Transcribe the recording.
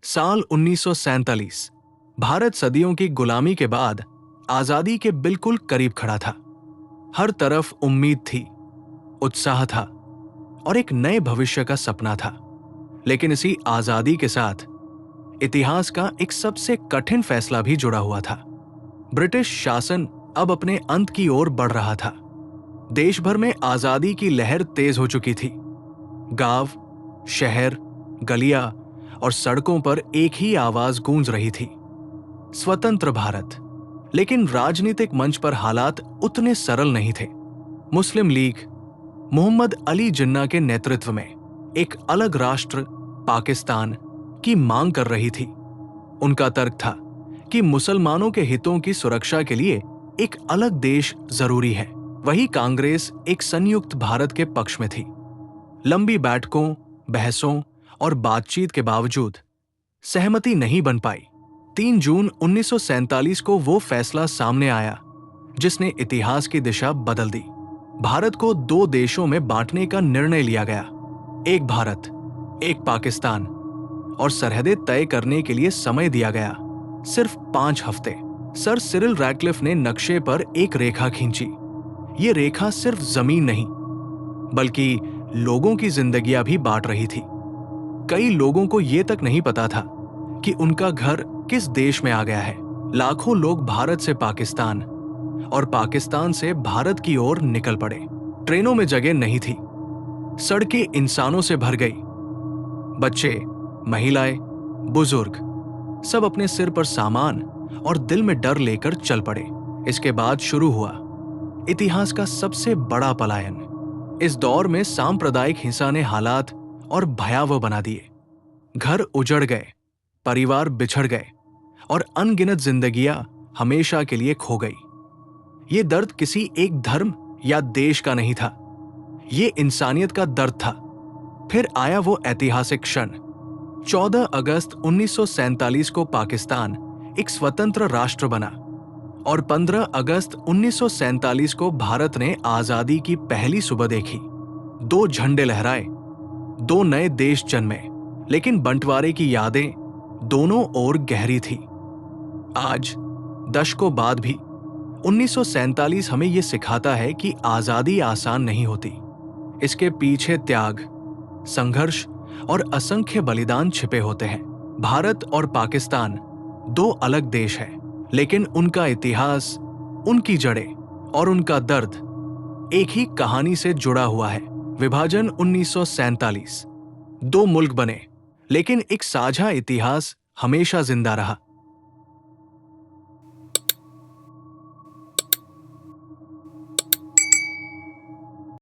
साल 1947। भारत सदियों की गुलामी के बाद आजादी के बिल्कुल करीब खड़ा था। हर तरफ उम्मीद थी, उत्साह था और एक नए भविष्य का सपना था। लेकिन इसी आजादी के साथ इतिहास का एक सबसे कठिन फैसला भी जुड़ा हुआ था। ब्रिटिश शासन अब अपने अंत की ओर बढ़ रहा था। देश भर में आजादी की लहर तेज हो चुकी थी। गांव, शहर, गलियां और सड़कों पर एक ही आवाज गूंज रही थी, स्वतंत्र भारत। लेकिन राजनीतिक मंच पर हालात उतने सरल नहीं थे। मुस्लिम लीग मोहम्मद अली जिन्ना के नेतृत्व में एक अलग राष्ट्र पाकिस्तान की मांग कर रही थी। उनका तर्क था कि मुसलमानों के हितों की सुरक्षा के लिए एक अलग देश जरूरी है। वही कांग्रेस एक संयुक्त भारत के पक्ष में थी। लंबी बैठकों, बहसों और बातचीत के बावजूद सहमति नहीं बन पाई। 3 जून 1947 को वो फैसला सामने आया जिसने इतिहास की दिशा बदल दी। भारत को 2 देशों में बांटने का निर्णय लिया गया। एक भारत, एक पाकिस्तान, और सरहदें तय करने के लिए समय दिया गया, सिर्फ 5 हफ्ते। सर सिरिल रैडक्लिफ ने नक्शे पर एक रेखा खींची। ये रेखा सिर्फ जमीन नहीं, बल्कि लोगों की जिंदगियां भी बांट रही थी। कई लोगों को यह तक नहीं पता था कि उनका घर किस देश में आ गया है। लाखों लोग भारत से पाकिस्तान और पाकिस्तान से भारत की ओर निकल पड़े। ट्रेनों में जगह नहीं थी, सड़कें इंसानों से भर गई। बच्चे, महिलाएं, बुजुर्ग सब अपने सिर पर सामान और दिल में डर लेकर चल पड़े। इसके बाद शुरू हुआ इतिहास का सबसे बड़ा पलायन। इस दौर में सांप्रदायिक हिंसा ने हालात और भयावह बना दिए। घर उजड़ गए, परिवार बिछड़ गए और अनगिनत जिंदगियां हमेशा के लिए खो गई। ये दर्द किसी एक धर्म या देश का नहीं था, ये इंसानियत का दर्द था। फिर आया वो ऐतिहासिक क्षण। 14 अगस्त 1947 को पाकिस्तान एक स्वतंत्र राष्ट्र बना और 15 अगस्त 1947 को भारत ने आजादी की पहली सुबह देखी। 2 झंडे लहराए, 2 नए देश जन्मे, लेकिन बंटवारे की यादें दोनों ओर गहरी थी। आज दशकों बाद भी 1947 हमें यह सिखाता है कि आजादी आसान नहीं होती। इसके पीछे त्याग, संघर्ष और असंख्य बलिदान छिपे होते हैं। भारत और पाकिस्तान 2 अलग देश हैं, लेकिन उनका इतिहास, उनकी जड़ें और उनका दर्द एक ही कहानी से जुड़ा हुआ है। विभाजन 1947, 2 मुल्क बने, लेकिन एक साझा इतिहास हमेशा जिंदा रहा।